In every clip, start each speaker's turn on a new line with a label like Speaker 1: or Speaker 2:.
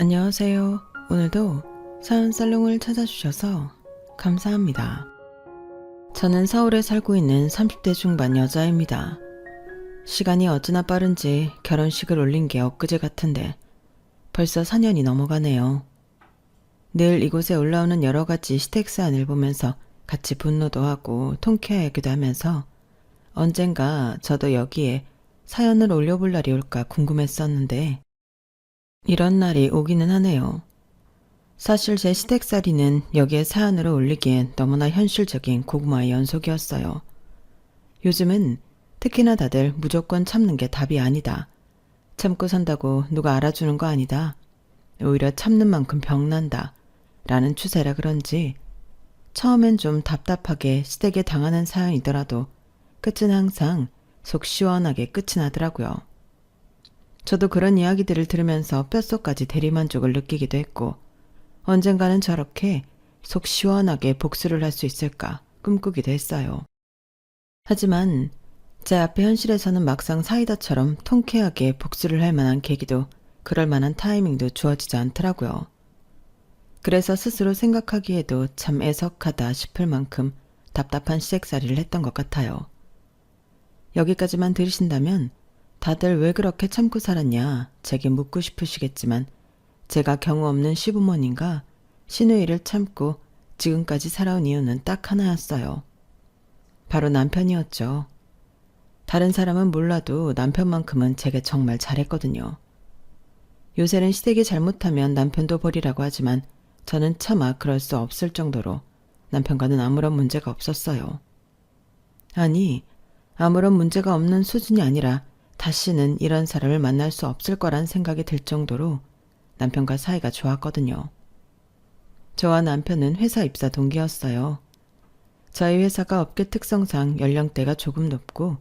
Speaker 1: 안녕하세요. 오늘도 사연 살롱을 찾아주셔서 감사합니다. 저는 서울에 살고 있는 30대 중반 여자입니다. 시간이 어찌나 빠른지 결혼식을 올린 게 엊그제 같은데 벌써 4년이 넘어가네요. 늘 이곳에 올라오는 여러 가지 시댁 사연을 보면서 같이 분노도 하고 통쾌하기도 하면서 언젠가 저도 여기에 사연을 올려볼 날이 올까 궁금했었는데 이런 날이 오기는 하네요. 사실 제 시댁살이는 여기에 사연으로 올리기엔 너무나 현실적인 고구마의 연속이었어요. 요즘은 특히나 다들 무조건 참는 게 답이 아니다. 참고 산다고 누가 알아주는 거 아니다. 오히려 참는 만큼 병난다. 라는 추세라 그런지 처음엔 좀 답답하게 시댁에 당하는 사연이더라도 끝은 항상 속 시원하게 끝이 나더라고요. 저도 그런 이야기들을 들으면서 뼛속까지 대리만족을 느끼기도 했고 언젠가는 저렇게 속 시원하게 복수를 할 수 있을까 꿈꾸기도 했어요. 하지만 제 앞에 현실에서는 막상 사이다처럼 통쾌하게 복수를 할 만한 계기도 그럴 만한 타이밍도 주어지지 않더라고요. 그래서 스스로 생각하기에도 참 애석하다 싶을 만큼 답답한 시댁살이를 했던 것 같아요. 여기까지만 들으신다면 다들 왜 그렇게 참고 살았냐 제게 묻고 싶으시겠지만 제가 경우 없는 시부모님과 시누이를 참고 지금까지 살아온 이유는 딱 하나였어요. 바로 남편이었죠. 다른 사람은 몰라도 남편만큼은 제게 정말 잘했거든요. 요새는 시댁이 잘못하면 남편도 버리라고 하지만 저는 차마 그럴 수 없을 정도로 남편과는 아무런 문제가 없었어요. 아니, 아무런 문제가 없는 수준이 아니라 다시는 이런 사람을 만날 수 없을 거란 생각이 들 정도로 남편과 사이가 좋았거든요. 저와 남편은 회사 입사 동기였어요. 저희 회사가 업계 특성상 연령대가 조금 높고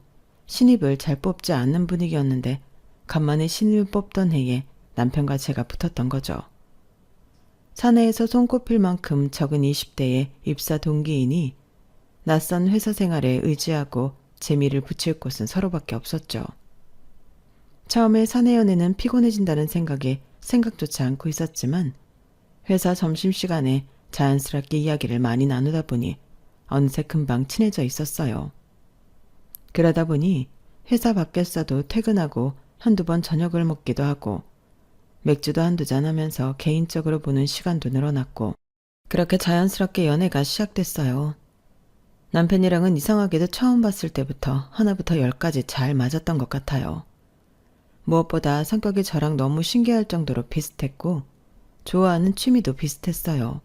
Speaker 1: 신입을 잘 뽑지 않는 분위기였는데 간만에 신입을 뽑던 해에 남편과 제가 붙었던 거죠. 사내에서 손꼽힐 만큼 적은 20대의 입사 동기이니 낯선 회사 생활에 의지하고 재미를 붙일 곳은 서로밖에 없었죠. 처음에 사내 연애는 피곤해진다는 생각에 생각조차 않고 있었지만 회사 점심시간에 자연스럽게 이야기를 많이 나누다 보니 어느새 금방 친해져 있었어요. 그러다 보니 회사 밖에서도 퇴근하고 한두 번 저녁을 먹기도 하고 맥주도 한두 잔 하면서 개인적으로 보는 시간도 늘어났고 그렇게 자연스럽게 연애가 시작됐어요. 남편이랑은 이상하게도 처음 봤을 때부터 하나부터 열까지 잘 맞았던 것 같아요. 무엇보다 성격이 저랑 너무 신기할 정도로 비슷했고 좋아하는 취미도 비슷했어요.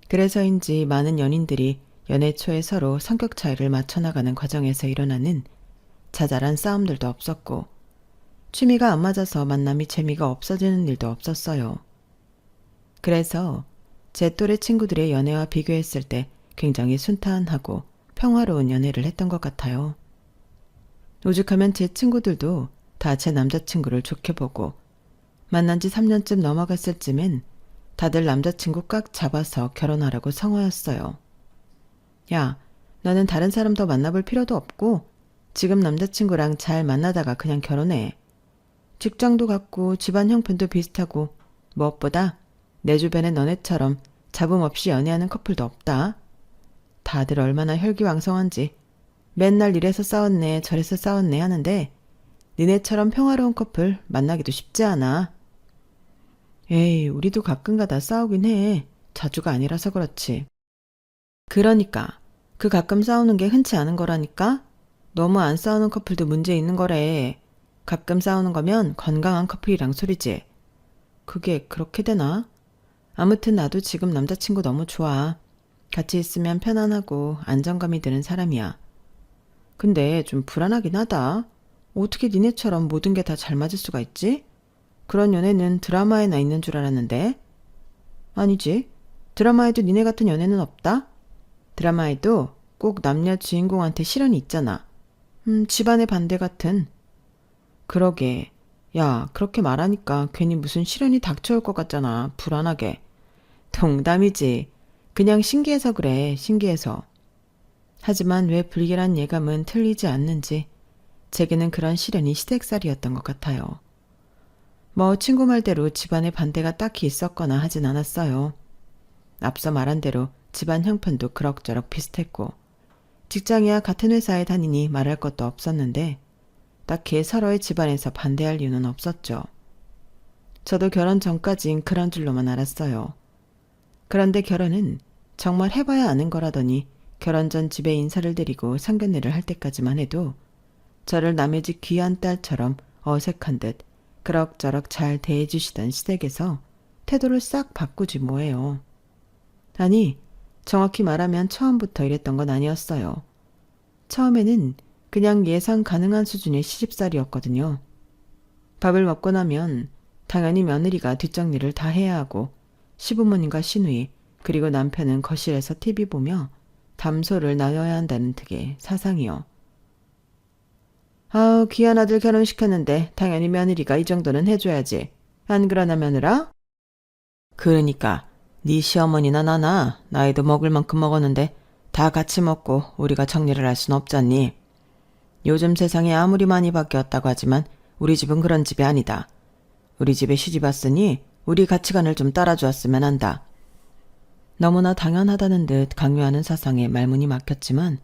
Speaker 1: 그래서인지 많은 연인들이 연애 초에 서로 성격 차이를 맞춰나가는 과정에서 일어나는 자잘한 싸움들도 없었고 취미가 안 맞아서 만남이 재미가 없어지는 일도 없었어요. 그래서 제 또래 친구들의 연애와 비교했을 때 굉장히 순탄하고 평화로운 연애를 했던 것 같아요. 오죽하면 제 친구들도 다 제 남자친구를 좋게 보고 만난 지 3년쯤 넘어갔을 쯤엔 다들 남자친구 꽉 잡아서 결혼하라고 성화였어요. 야, 너는 다른 사람 더 만나볼 필요도 없고 지금 남자친구랑 잘 만나다가 그냥 결혼해. 직장도 같고 집안 형편도 비슷하고 무엇보다 내 주변에 너네처럼 잡음 없이 연애하는 커플도 없다. 다들 얼마나 혈기왕성한지 맨날 이래서 싸웠네 저래서 싸웠네 하는데 니네처럼 평화로운 커플 만나기도 쉽지 않아. 에이, 우리도 가끔가다 싸우긴 해. 자주가 아니라서 그렇지. 그러니까 그 가끔 싸우는 게 흔치 않은 거라니까? 너무 안 싸우는 커플도 문제 있는 거래. 가끔 싸우는 거면 건강한 커플이랑 소리지. 그게 그렇게 되나? 아무튼 나도 지금 남자친구 너무 좋아. 같이 있으면 편안하고 안정감이 드는 사람이야. 근데 좀 불안하긴 하다. 어떻게 니네처럼 모든 게 다 잘 맞을 수가 있지? 그런 연애는 드라마에나 있는 줄 알았는데. 아니지. 드라마에도 니네 같은 연애는 없다? 드라마에도 꼭 남녀 주인공한테 시련이 있잖아. 집안의 반대 같은. 그러게. 야, 그렇게 말하니까 괜히 무슨 시련이 닥쳐올 것 같잖아. 불안하게. 농담이지. 그냥 신기해서 그래. 신기해서. 하지만 왜 불길한 예감은 틀리지 않는지 제게는 그런 시련이 시댁살이었던 것 같아요. 뭐 친구 말대로 집안에 반대가 딱히 있었거나 하진 않았어요. 앞서 말한 대로 집안 형편도 그럭저럭 비슷했고 직장이야 같은 회사에 다니니 말할 것도 없었는데 딱히 서로의 집안에서 반대할 이유는 없었죠. 저도 결혼 전까진 그런 줄로만 알았어요. 그런데 결혼은 정말 해봐야 아는 거라더니 결혼 전 집에 인사를 드리고 상견례를 할 때까지만 해도 저를 남의 집 귀한 딸처럼 어색한 듯 그럭저럭 잘 대해주시던 시댁에서 태도를 싹 바꾸지 뭐예요. 아니, 정확히 말하면 처음부터 이랬던 건 아니었어요. 처음에는 그냥 예상 가능한 수준의 시집살이였거든요. 밥을 먹고 나면 당연히 며느리가 뒷정리를 다 해야 하고 시부모님과 시누이 그리고 남편은 거실에서 TV 보며 담소를 나눠야 한다는 득의 사상이요. 아우 귀한 아들 결혼시켰는데 당연히 며느리가 이 정도는 해줘야지. 안 그러나 며느라? 그러니까 네 시어머니나 나나 나이도 먹을 만큼 먹었는데 다 같이 먹고 우리가 정리를 할 순 없잖니. 요즘 세상이 아무리 많이 바뀌었다고 하지만 우리 집은 그런 집이 아니다. 우리 집에 시집 왔으니 우리 가치관을 좀 따라주었으면 한다. 너무나 당연하다는 듯 강요하는 사상에 말문이 막혔지만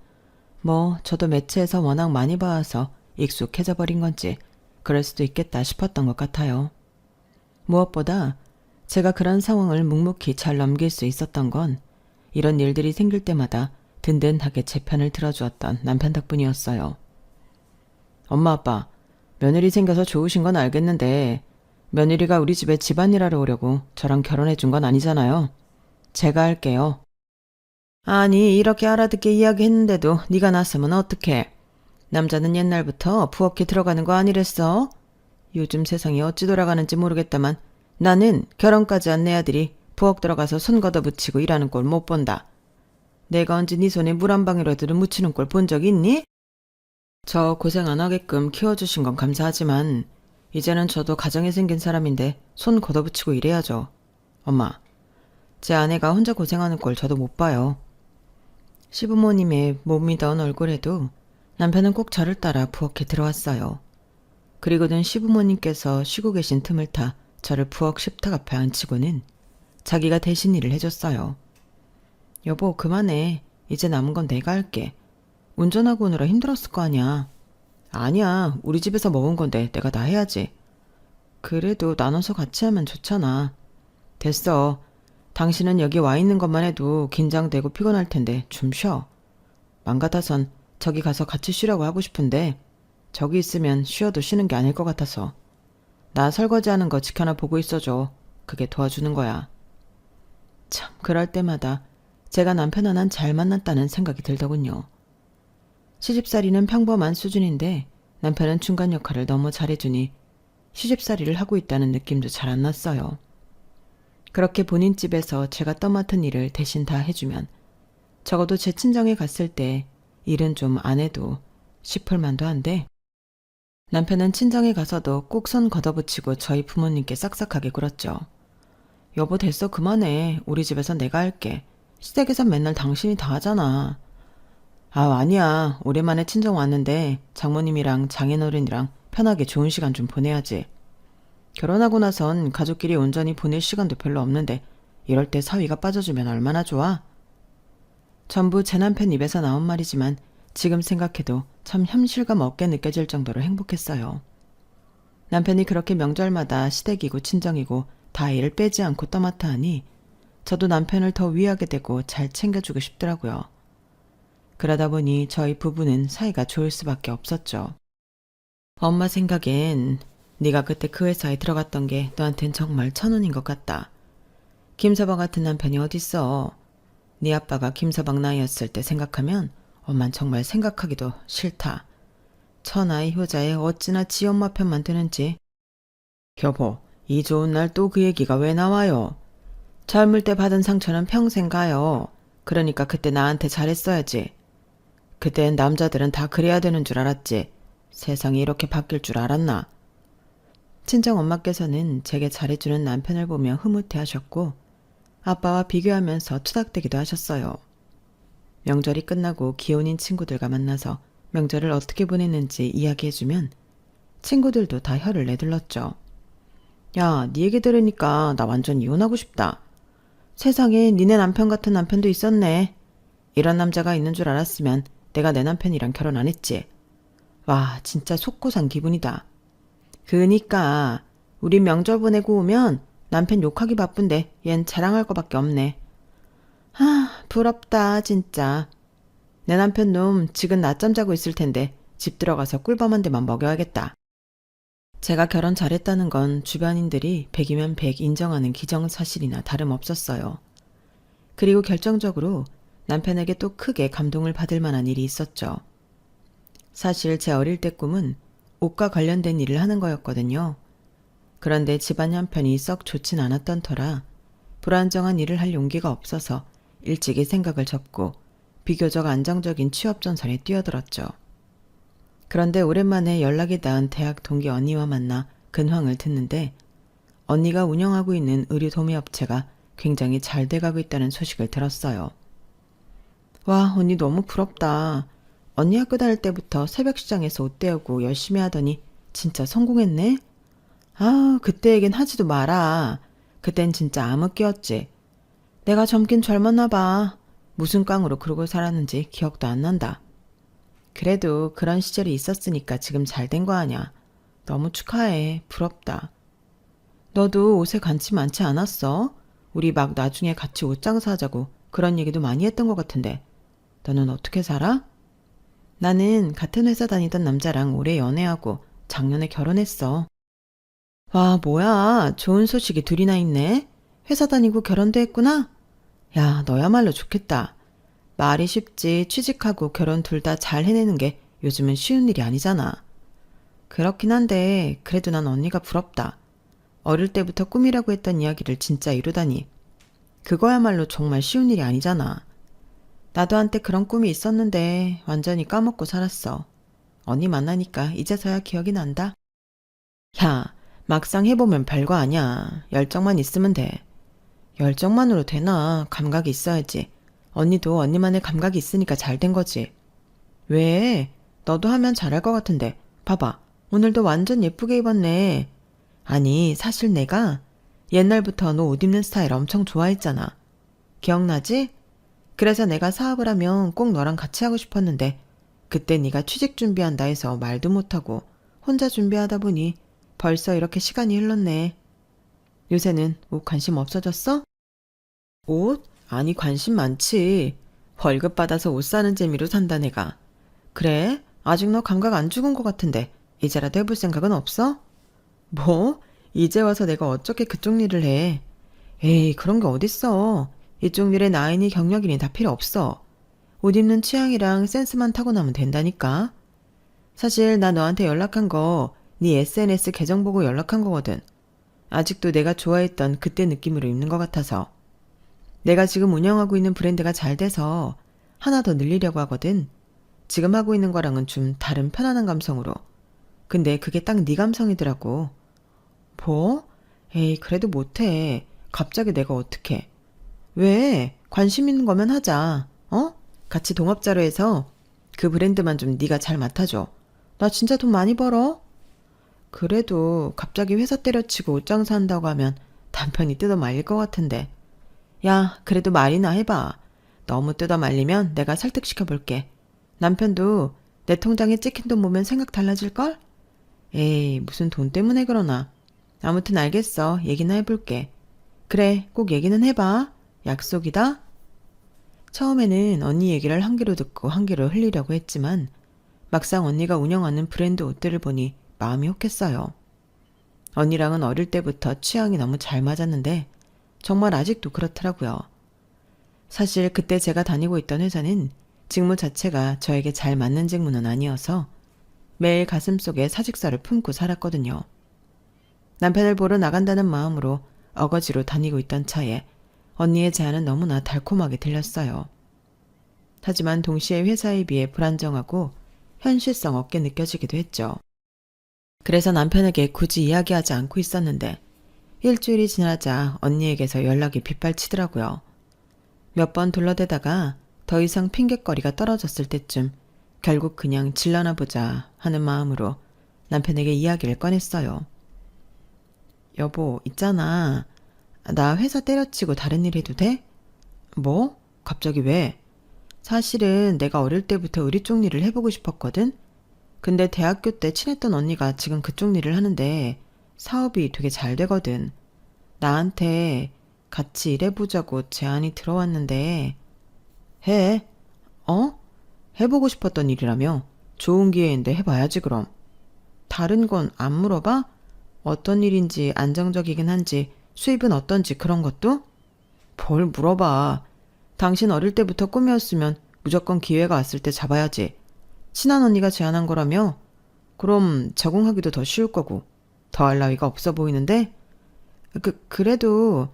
Speaker 1: 뭐 저도 매체에서 워낙 많이 봐와서 익숙해져 버린 건지 그럴 수도 있겠다 싶었던 것 같아요. 무엇보다 제가 그런 상황을 묵묵히 잘 넘길 수 있었던 건 이런 일들이 생길 때마다 든든하게 제 편을 들어주었던 남편 덕분이었어요. 엄마 아빠, 며느리 생겨서 좋으신 건 알겠는데 며느리가 우리 집에 집안일하러 오려고 저랑 결혼해 준 건 아니잖아요. 제가 할게요. 아니 이렇게 알아듣게 이야기했는데도 네가 나서면 어떡해. 남자는 옛날부터 부엌에 들어가는 거 아니랬어? 요즘 세상이 어찌 돌아가는지 모르겠다만 나는 결혼까지 한 내 아들이 부엌 들어가서 손 걷어붙이고 일하는 꼴 못 본다. 내가 언제 네 손에 물 한 방울이라도 묻히는 꼴 본 적 있니? 저 고생 안 하게끔 키워주신 건 감사하지만 이제는 저도 가정이 생긴 사람인데 손 걷어붙이고 일해야죠. 엄마, 제 아내가 혼자 고생하는 꼴 저도 못 봐요. 시부모님의 못 믿어온 얼굴에도 남편은 꼭 저를 따라 부엌에 들어왔어요. 그리고는 시부모님께서 쉬고 계신 틈을 타 저를 부엌 식탁 앞에 앉히고는 자기가 대신 일을 해줬어요. 여보 그만해. 이제 남은 건 내가 할게. 운전하고 오느라 힘들었을 거 아니야. 아니야. 우리 집에서 먹은 건데 내가 다 해야지. 그래도 나눠서 같이 하면 좋잖아. 됐어. 당신은 여기 와 있는 것만 해도 긴장되고 피곤할 텐데 좀 쉬어. 맘 같아선 저기 가서 같이 쉬라고 하고 싶은데 저기 있으면 쉬어도 쉬는 게 아닐 것 같아서. 나 설거지하는 거 지켜나 보고 있어줘. 그게 도와주는 거야. 참 그럴 때마다 제가 남편 하나는 잘 만났다는 생각이 들더군요. 시집살이는 평범한 수준인데 남편은 중간 역할을 너무 잘해주니 시집살이를 하고 있다는 느낌도 잘 안 났어요. 그렇게 본인 집에서 제가 떠맡은 일을 대신 다 해주면 적어도 제 친정에 갔을 때 일은 좀 안 해도 싶을 만도 한데 남편은 친정에 가서도 꼭 손 걷어붙이고 저희 부모님께 싹싹하게 굴었죠. 여보 됐어 그만해. 우리 집에서 내가 할게. 시댁에선 맨날 당신이 다 하잖아. 아 아니야. 오랜만에 친정 왔는데 장모님이랑 장인어른이랑 편하게 좋은 시간 좀 보내야지. 결혼하고 나선 가족끼리 온전히 보낼 시간도 별로 없는데 이럴 때 사위가 빠져주면 얼마나 좋아? 전부 제 남편 입에서 나온 말이지만 지금 생각해도 참 현실감 없게 느껴질 정도로 행복했어요. 남편이 그렇게 명절마다 시댁이고 친정이고 다 일을 빼지 않고 떠맡아 하니 저도 남편을 더 위하게 되고 잘 챙겨주고 싶더라고요. 그러다 보니 저희 부부는 사이가 좋을 수밖에 없었죠. 엄마 생각엔 네가 그때 그 회사에 들어갔던 게 너한텐 정말 천운인 것 같다. 김서방 같은 남편이 어딨어. 네 아빠가 김서방 나이였을 때 생각하면 엄만 정말 생각하기도 싫다. 천하의 효자에 어찌나 지 엄마 편만 드는지. 여보, 이 좋은 날 또 그 얘기가 왜 나와요? 젊을 때 받은 상처는 평생 가요. 그러니까 그때 나한테 잘했어야지. 그땐 남자들은 다 그래야 되는 줄 알았지. 세상이 이렇게 바뀔 줄 알았나? 친정 엄마께서는 제게 잘해주는 남편을 보며 흐뭇해하셨고 아빠와 비교하면서 투닥대기도 하셨어요. 명절이 끝나고 기혼인 친구들과 만나서 명절을 어떻게 보냈는지 이야기해주면 친구들도 다 혀를 내둘렀죠. 야, 네 얘기 들으니까 나 완전 이혼하고 싶다. 세상에 니네 남편 같은 남편도 있었네. 이런 남자가 있는 줄 알았으면 내가 내 남편이랑 결혼 안 했지. 와, 진짜 속고 산 기분이다. 그니까 우리 명절 보내고 오면 남편 욕하기 바쁜데 얜 자랑할 거밖에 없네. 부럽다 진짜. 내 남편 놈 지금 낮잠 자고 있을 텐데 집 들어가서 꿀밤 한 대만 먹여야겠다. 제가 결혼 잘했다는 건 주변인들이 100이면 100 인정하는 기정사실이나 다름없었어요. 그리고 결정적으로 남편에게 또 크게 감동을 받을 만한 일이 있었죠. 사실 제 어릴 때 꿈은 옷과 관련된 일을 하는 거였거든요. 그런데 집안 형편이 썩 좋진 않았던 터라 불안정한 일을 할 용기가 없어서 일찍이 생각을 접고 비교적 안정적인 취업 전선에 뛰어들었죠. 그런데 오랜만에 연락이 닿은 대학 동기 언니와 만나 근황을 듣는데 언니가 운영하고 있는 의류 도매업체가 굉장히 잘 돼가고 있다는 소식을 들었어요. 와, 언니 너무 부럽다. 언니 학교 다닐 때부터 새벽 시장에서 옷 대우고 열심히 하더니 진짜 성공했네? 그때 얘긴 하지도 마라. 그땐 진짜 암흑기였지. 내가 젊긴 젊었나 봐. 무슨 깡으로 그러고 살았는지 기억도 안 난다. 그래도 그런 시절이 있었으니까 지금 잘 된 거 아냐. 너무 축하해. 부럽다. 너도 옷에 관심 많지 않았어? 우리 막 나중에 같이 옷 장사하자고 그런 얘기도 많이 했던 것 같은데. 너는 어떻게 살아? 나는 같은 회사 다니던 남자랑 오래 연애하고 작년에 결혼했어. 와, 뭐야. 좋은 소식이 둘이나 있네. 회사 다니고 결혼도 했구나? 야, 너야말로 좋겠다. 말이 쉽지 취직하고 결혼 둘 다 잘 해내는 게 요즘은 쉬운 일이 아니잖아. 그렇긴 한데 그래도 난 언니가 부럽다. 어릴 때부터 꿈이라고 했던 이야기를 진짜 이루다니. 그거야말로 정말 쉬운 일이 아니잖아. 나도 한때 그런 꿈이 있었는데 완전히 까먹고 살았어. 언니 만나니까 이제서야 기억이 난다. 야, 막상 해보면 별거 아니야. 열정만 있으면 돼. 열정만으로 되나? 감각이 있어야지. 언니도 언니만의 감각이 있으니까 잘 된 거지. 왜? 너도 하면 잘할 것 같은데. 봐봐. 오늘도 완전 예쁘게 입었네. 아니, 사실 내가 옛날부터 너 옷 입는 스타일 엄청 좋아했잖아. 기억나지? 그래서 내가 사업을 하면 꼭 너랑 같이 하고 싶었는데 그때 네가 취직 준비한다 해서 말도 못하고 혼자 준비하다 보니 벌써 이렇게 시간이 흘렀네. 요새는 옷 관심 없어졌어? 옷? 아니 관심 많지. 월급 받아서 옷 사는 재미로 산다 내가. 그래? 아직 너 감각 안 죽은 것 같은데 이제라도 해볼 생각은 없어? 뭐? 이제 와서 내가 어떻게 그쪽 일을 해. 에이 그런 게 어딨어. 이쪽 일에 나이니 경력이니 다 필요 없어. 옷 입는 취향이랑 센스만 타고나면 된다니까. 사실 나 너한테 연락한 거 네 SNS 계정 보고 연락한 거거든. 아직도 내가 좋아했던 그때 느낌으로 입는 것 같아서. 내가 지금 운영하고 있는 브랜드가 잘 돼서 하나 더 늘리려고 하거든. 지금 하고 있는 거랑은 좀 다른 편안한 감성으로. 근데 그게 딱 네 감성이더라고. 뭐? 에이 그래도 못해. 갑자기 내가 어떡해. 왜? 관심 있는 거면 하자. 어? 같이 동업자로 해서 그 브랜드만 좀 네가 잘 맡아줘. 나 진짜 돈 많이 벌어. 그래도 갑자기 회사 때려치고 옷 장사한다고 하면 남편이 뜯어 말릴 것 같은데. 야, 그래도 말이나 해봐. 너무 뜯어 말리면 내가 설득시켜 볼게. 남편도 내 통장에 찍힌 돈 보면 생각 달라질걸? 에이, 무슨 돈 때문에 그러나. 아무튼 알겠어. 얘기나 해볼게. 그래, 꼭 얘기는 해봐. 약속이다. 처음에는 언니 얘기를 한 귀로 듣고 한 귀로 흘리려고 했지만 막상 언니가 운영하는 브랜드 옷들을 보니 마음이 혹했어요. 언니랑은 어릴 때부터 취향이 너무 잘 맞았는데 정말 아직도 그렇더라고요. 사실 그때 제가 다니고 있던 회사는 직무 자체가 저에게 잘 맞는 직무는 아니어서 매일 가슴속에 사직서를 품고 살았거든요. 남편을 보러 나간다는 마음으로 어거지로 다니고 있던 차에 언니의 제안은 너무나 달콤하게 들렸어요. 하지만 동시에 회사에 비해 불안정하고 현실성 없게 느껴지기도 했죠. 그래서 남편에게 굳이 이야기하지 않고 있었는데 일주일이 지나자 언니에게서 연락이 빗발치더라고요. 몇 번 둘러대다가 더 이상 핑곗거리가 떨어졌을 때쯤 결국 그냥 질러나 보자 하는 마음으로 남편에게 이야기를 꺼냈어요. 여보, 있잖아. 나 회사 때려치고 다른 일 해도 돼? 뭐? 갑자기 왜? 사실은 내가 어릴 때부터 의리 쪽 일을 해보고 싶었거든? 근데 대학교 때 친했던 언니가 지금 그쪽 일을 하는데 사업이 되게 잘 되거든. 나한테 같이 일해보자고 제안이 들어왔는데 해? 어? 해보고 싶었던 일이라며? 좋은 기회인데 해봐야지 그럼. 다른 건 안 물어봐? 어떤 일인지 안정적이긴 한지 수입은 어떤지 그런 것도? 뭘 물어봐. 당신 어릴 때부터 꿈이었으면 무조건 기회가 왔을 때 잡아야지. 친한 언니가 제안한 거라며? 그럼 적응하기도 더 쉬울 거고 더할 나위가 없어 보이는데? 그래도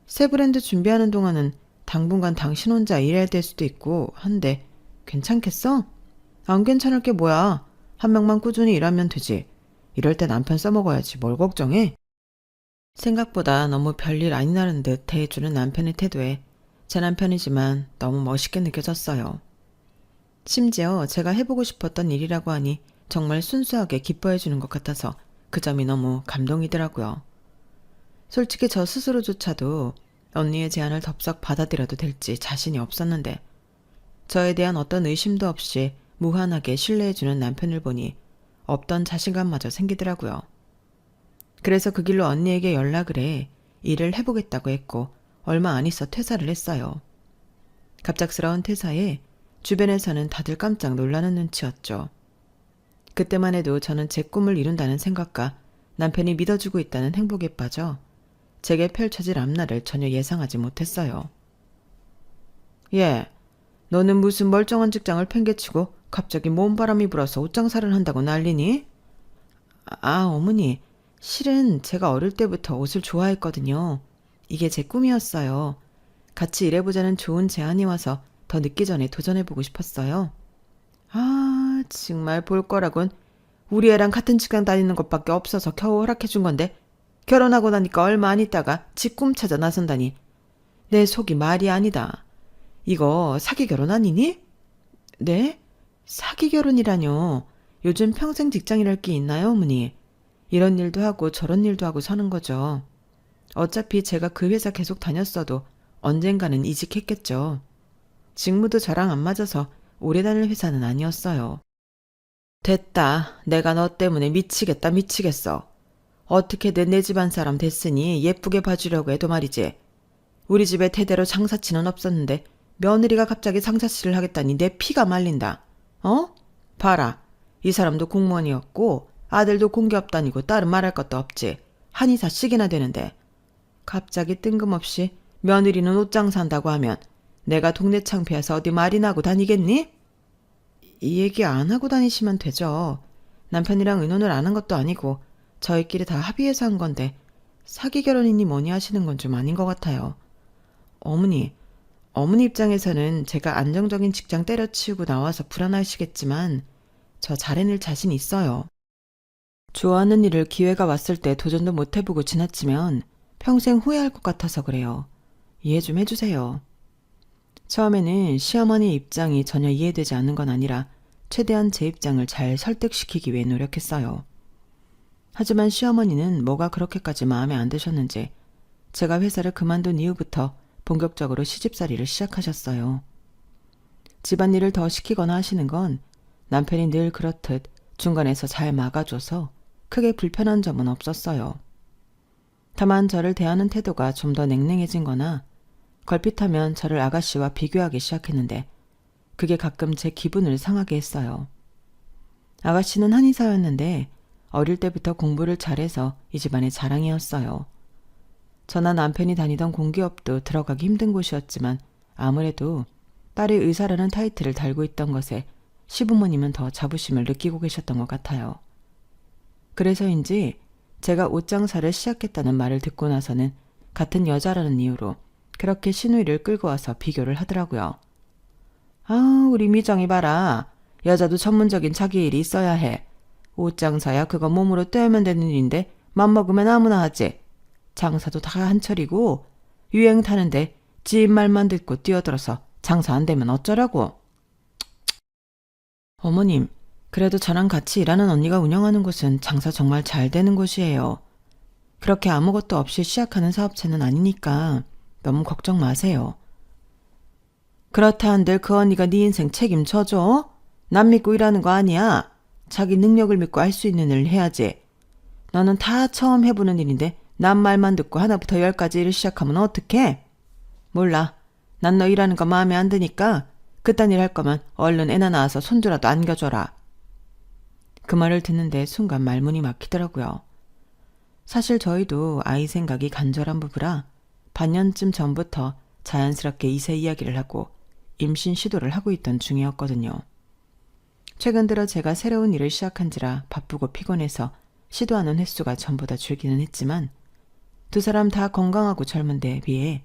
Speaker 1: 새 브랜드 준비하는 동안은 당분간 당신 혼자 일해야 될 수도 있고 한데 괜찮겠어? 안 괜찮을 게 뭐야. 한 명만 꾸준히 일하면 되지. 이럴 때 남편 써먹어야지 뭘 걱정해? 생각보다 너무 별일 아니라는 듯 대해주는 남편의 태도에 제 남편이지만 너무 멋있게 느껴졌어요. 심지어 제가 해보고 싶었던 일이라고 하니 정말 순수하게 기뻐해주는 것 같아서 그 점이 너무 감동이더라고요. 솔직히 저 스스로조차도 언니의 제안을 덥석 받아들여도 될지 자신이 없었는데 저에 대한 어떤 의심도 없이 무한하게 신뢰해주는 남편을 보니 없던 자신감마저 생기더라고요. 그래서 그 길로 언니에게 연락을 해 일을 해보겠다고 했고 얼마 안 있어 퇴사를 했어요. 갑작스러운 퇴사에 주변에서는 다들 깜짝 놀라는 눈치였죠. 그때만 해도 저는 제 꿈을 이룬다는 생각과 남편이 믿어주고 있다는 행복에 빠져 제게 펼쳐질 앞날을 전혀 예상하지 못했어요. 예, 너는 무슨 멀쩡한 직장을 팽개치고 갑자기 몸바람이 불어서 옷장사를 한다고 난리니? 어머니, 실은 제가 어릴 때부터 옷을 좋아했거든요. 이게 제 꿈이었어요. 같이 일해보자는 좋은 제안이 와서 더 늦기 전에 도전해보고 싶었어요. 정말 볼 거라곤 우리 애랑 같은 직장 다니는 것밖에 없어서 겨우 허락해준 건데 결혼하고 나니까 얼마 안 있다가 지 꿈 찾아 나선다니. 내 속이 말이 아니다. 이거 사기 결혼 아니니? 네? 사기 결혼이라뇨. 요즘 평생 직장이랄 게 있나요, 어머니? 이런 일도 하고 저런 일도 하고 사는 거죠. 어차피 제가 그 회사 계속 다녔어도 언젠가는 이직했겠죠. 직무도 저랑 안 맞아서 오래 다닐 회사는 아니었어요. 됐다. 내가 너 때문에 미치겠다 미치겠어. 어떻게든 내 집안 사람 됐으니 예쁘게 봐주려고 해도 말이지. 우리 집에 대대로 장사치는 없었는데 며느리가 갑자기 장사치를 하겠다니 내 피가 말린다. 어? 봐라. 이 사람도 공무원이었고 아들도 공기업 다니고 딸은 말할 것도 없지. 한의사씩이나 되는데 갑자기 뜬금없이 며느리는 옷장 산다고 하면 내가 동네 창피해서 어디 말이 나고 다니겠니? 이 얘기 안 하고 다니시면 되죠. 남편이랑 의논을 안 한 것도 아니고 저희끼리 다 합의해서 한 건데 사기 결혼이니 뭐니 하시는 건 좀 아닌 것 같아요. 어머니 입장에서는 제가 안정적인 직장 때려치우고 나와서 불안하시겠지만 저 잘해낼 자신 있어요. 좋아하는 일을 기회가 왔을 때 도전도 못 해보고 지나치면 평생 후회할 것 같아서 그래요. 이해 좀 해주세요. 처음에는 시어머니 입장이 전혀 이해되지 않는 건 아니라 최대한 제 입장을 잘 설득시키기 위해 노력했어요. 하지만 시어머니는 뭐가 그렇게까지 마음에 안 드셨는지 제가 회사를 그만둔 이후부터 본격적으로 시집살이를 시작하셨어요. 집안일을 더 시키거나 하시는 건 남편이 늘 그렇듯 중간에서 잘 막아줘서 크게 불편한 점은 없었어요. 다만 저를 대하는 태도가 좀 더 냉랭해진 거나 걸핏하면 저를 아가씨와 비교하기 시작했는데 그게 가끔 제 기분을 상하게 했어요. 아가씨는 한의사였는데 어릴 때부터 공부를 잘해서 이 집안의 자랑이었어요. 저나 남편이 다니던 공기업도 들어가기 힘든 곳이었지만 아무래도 딸이 의사라는 타이틀을 달고 있던 것에 시부모님은 더 자부심을 느끼고 계셨던 것 같아요. 그래서인지 제가 옷장사를 시작했다는 말을 듣고 나서는 같은 여자라는 이유로 그렇게 시누이를 끌고 와서 비교를 하더라고요. 우리 미정이 봐라. 여자도 전문적인 자기 일이 있어야 해. 옷장사야 그거 몸으로 떼면 되는 일인데 맘먹으면 아무나 하지. 장사도 다 한철이고 유행 타는데 지 말만 듣고 뛰어들어서 장사 안 되면 어쩌라고. 어머님, 그래도 저랑 같이 일하는 언니가 운영하는 곳은 장사 정말 잘 되는 곳이에요. 그렇게 아무것도 없이 시작하는 사업체는 아니니까 너무 걱정 마세요. 그렇다 한들 그 언니가 네 인생 책임져줘? 남 믿고 일하는 거 아니야. 자기 능력을 믿고 할 수 있는 일을 해야지. 너는 다 처음 해보는 일인데 남 말만 듣고 하나부터 열까지 일을 시작하면 어떡해? 몰라. 난 너 일하는 거 마음에 안 드니까 그딴 일 할 거면 얼른 애나 낳아서 손주라도 안겨줘라. 그 말을 듣는데 순간 말문이 막히더라고요. 사실 저희도 아이 생각이 간절한 부부라 반년쯤 전부터 자연스럽게 이세 이야기를 하고 임신 시도를 하고 있던 중이었거든요. 최근 들어 제가 새로운 일을 시작한지라 바쁘고 피곤해서 시도하는 횟수가 전보다 줄기는 했지만 두 사람 다 건강하고 젊은 데에 비해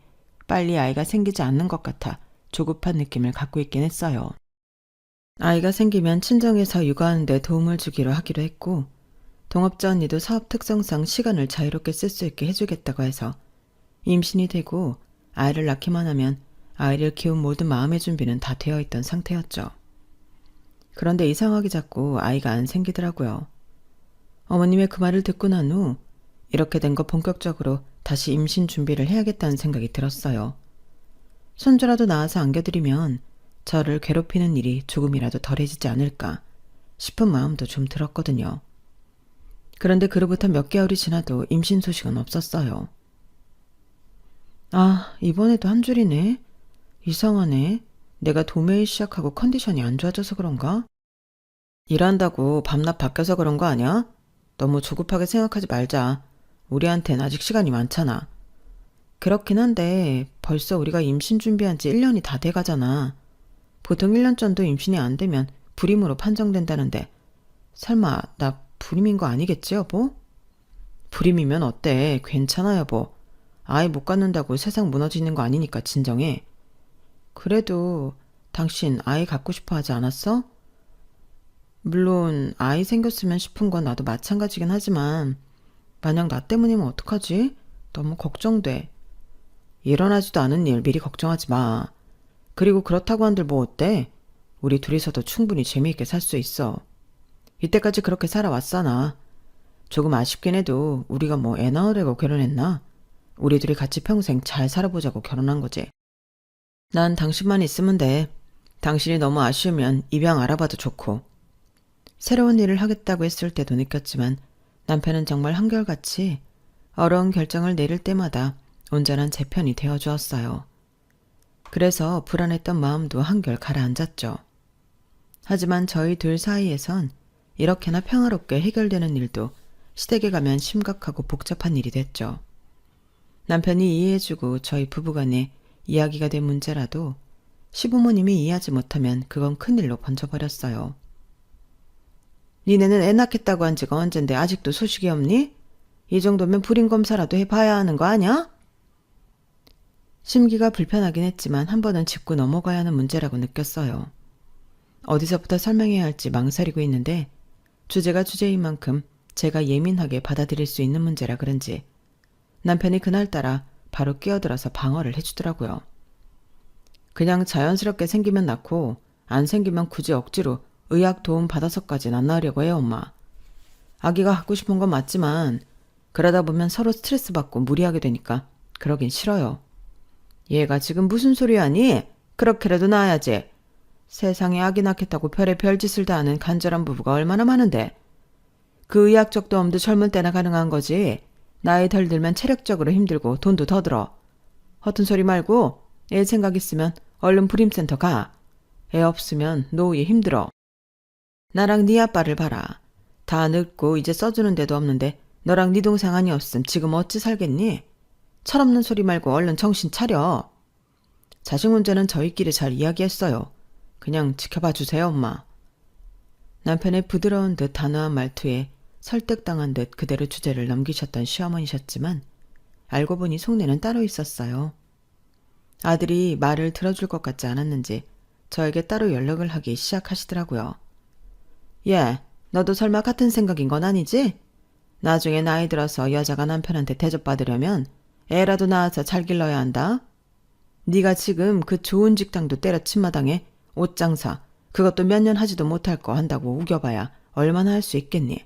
Speaker 1: 빨리 아이가 생기지 않는 것 같아 조급한 느낌을 갖고 있긴 했어요. 아이가 생기면 친정에서 육아하는 데 도움을 주기로 하기로 했고 동업자 언니도 사업 특성상 시간을 자유롭게 쓸 수 있게 해주겠다고 해서 임신이 되고 아이를 낳기만 하면 아이를 키운 모든 마음의 준비는 다 되어 있던 상태였죠. 그런데 이상하게 자꾸 아이가 안 생기더라고요. 어머님의 그 말을 듣고 난 후 이렇게 된 거 본격적으로 다시 임신 준비를 해야겠다는 생각이 들었어요. 손주라도 낳아서 안겨드리면 저를 괴롭히는 일이 조금이라도 덜해지지 않을까 싶은 마음도 좀 들었거든요. 그런데 그로부터 몇 개월이 지나도 임신 소식은 없었어요. 아, 이번에도 한 줄이네. 이상하네. 내가 도매일 시작하고 컨디션이 안 좋아져서 그런가? 일한다고 밤낮 바뀌어서 그런 거 아니야? 너무 조급하게 생각하지 말자. 우리한텐 아직 시간이 많잖아. 그렇긴 한데 벌써 우리가 임신 준비한 지 1년이 다 돼가잖아. 보통 1년 전도 임신이 안 되면 불임으로 판정된다는데 설마 나 불임인 거 아니겠지 여보? 불임이면 어때? 괜찮아 여보. 아이 못 갖는다고 세상 무너지는 거 아니니까 진정해. 그래도 당신 아이 갖고 싶어 하지 않았어? 물론 아이 생겼으면 싶은 건 나도 마찬가지긴 하지만 만약 나 때문이면 어떡하지? 너무 걱정돼. 일어나지도 않은 일 미리 걱정하지 마. 그리고 그렇다고 한들 뭐 어때? 우리 둘이서도 충분히 재미있게 살 수 있어. 이때까지 그렇게 살아왔잖아. 조금 아쉽긴 해도 우리가 뭐 애 낳으려고 결혼했나? 우리 둘이 같이 평생 잘 살아보자고 결혼한 거지. 난 당신만 있으면 돼. 당신이 너무 아쉬우면 입양 알아봐도 좋고. 새로운 일을 하겠다고 했을 때도 느꼈지만 남편은 정말 한결같이 어려운 결정을 내릴 때마다 온전한 제 편이 되어주었어요. 그래서 불안했던 마음도 한결 가라앉았죠. 하지만 저희 둘 사이에선 이렇게나 평화롭게 해결되는 일도 시댁에 가면 심각하고 복잡한 일이 됐죠. 남편이 이해해주고 저희 부부간에 이야기가 된 문제라도 시부모님이 이해하지 못하면 그건 큰일로 번져버렸어요. 니네는 애 낳겠다고 한 지가 언젠데 아직도 소식이 없니? 이 정도면 불임검사라도 해봐야 하는 거 아냐? 심기가 불편하긴 했지만 한 번은 짚고 넘어가야 하는 문제라고 느꼈어요. 어디서부터 설명해야 할지 망설이고 있는데 주제가 주제인 만큼 제가 예민하게 받아들일 수 있는 문제라 그런지 남편이 그날따라 바로 끼어들어서 방어를 해주더라고요. 그냥 자연스럽게 생기면 낳고 안 생기면 굳이 억지로 의학 도움 받아서까진 안 낳으려고 해요, 엄마. 아기가 갖고 싶은 건 맞지만 그러다 보면 서로 스트레스 받고 무리하게 되니까 그러긴 싫어요. 얘가 지금 무슨 소리 하니? 그렇게라도 낳아야지. 세상에 아기 낳겠다고 별의 별짓을 다 하는 간절한 부부가 얼마나 많은데. 그 의학적도 엄도 젊은 때나 가능한 거지. 나이 덜 들면 체력적으로 힘들고 돈도 더 들어. 허튼 소리 말고 애 생각 있으면 얼른 불임센터 가. 애 없으면 노후에 힘들어. 나랑 네 아빠를 봐라. 다 늙고 이제 써주는 데도 없는데 너랑 네 동생 아니었음 지금 어찌 살겠니? 철없는 소리 말고 얼른 정신 차려. 자식 문제는 저희끼리 잘 이야기했어요. 그냥 지켜봐 주세요, 엄마. 남편의 부드러운 듯 단호한 말투에 설득당한 듯 그대로 주제를 넘기셨던 시어머니셨지만 알고 보니 속내는 따로 있었어요. 아들이 말을 들어줄 것 같지 않았는지 저에게 따로 연락을 하기 시작하시더라고요. 예, 너도 설마 같은 생각인 건 아니지? 나중에 나이 들어서 여자가 남편한테 대접받으려면 애라도 낳아서 잘 길러야 한다. 네가 지금 그 좋은 직장도 때려친 마당에 옷장사 그것도 몇 년 하지도 못할 거 한다고 우겨봐야 얼마나 할 수 있겠니?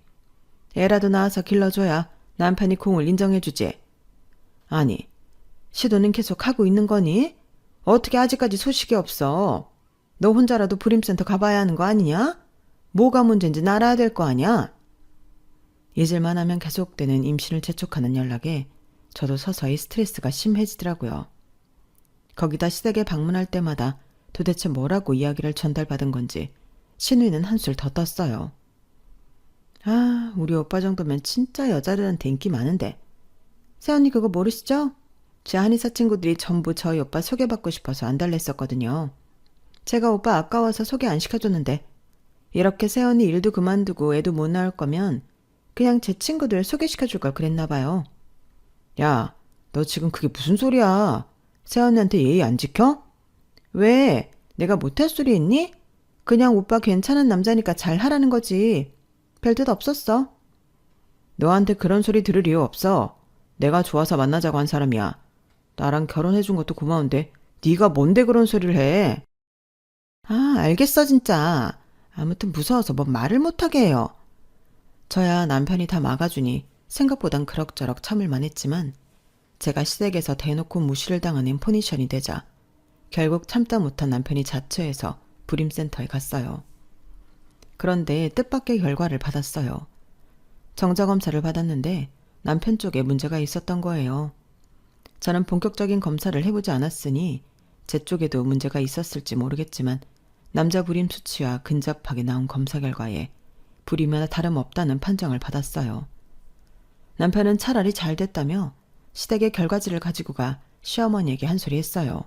Speaker 1: 애라도 낳아서 길러줘야 남편이 공을 인정해주지. 아니, 시도는 계속 하고 있는 거니? 어떻게 아직까지 소식이 없어? 너 혼자라도 불임센터 가봐야 하는 거 아니냐? 뭐가 문제인지 알아야 될 거 아니야? 잊을만 하면 계속되는 임신을 재촉하는 연락에 저도 서서히 스트레스가 심해지더라고요. 거기다 시댁에 방문할 때마다 도대체 뭐라고 이야기를 전달받은 건지 신우이는 한술 더 떴어요. 아, 우리 오빠 정도면 진짜 여자들한테 인기 많은데. 새언니 그거 모르시죠? 제 한의사 친구들이 전부 저희 오빠 소개받고 싶어서 안달냈었거든요. 제가 오빠 아까워서 소개 안 시켜줬는데 이렇게 새언니 일도 그만두고 애도 못 낳을 거면 그냥 제 친구들 소개시켜줄 걸 그랬나 봐요. 야, 너 지금 그게 무슨 소리야? 새언니한테 예의 안 지켜? 왜? 내가 못할 소리 있니? 그냥 오빠 괜찮은 남자니까 잘 하라는 거지. 별뜻 없었어. 너한테 그런 소리 들을 이유 없어. 내가 좋아서 만나자고 한 사람이야. 나랑 결혼해준 것도 고마운데 네가 뭔데 그런 소리를 해. 아, 알겠어 진짜. 아무튼 무서워서 뭐 말을 못하게 해요. 저야 남편이 다 막아주니 생각보단 그럭저럭 참을만 했지만 제가 시댁에서 대놓고 무시를 당하는 포니션이 되자 결국 참다 못한 남편이 자처해서 불임센터에 갔어요. 그런데 뜻밖의 결과를 받았어요. 정자검사를 받았는데 남편 쪽에 문제가 있었던 거예요. 저는 본격적인 검사를 해보지 않았으니 제 쪽에도 문제가 있었을지 모르겠지만 남자 불임 수치와 근접하게 나온 검사 결과에 불임이나 다름없다는 판정을 받았어요. 남편은 차라리 잘 됐다며 시댁의 결과지를 가지고 가 시어머니에게 한 소리 했어요.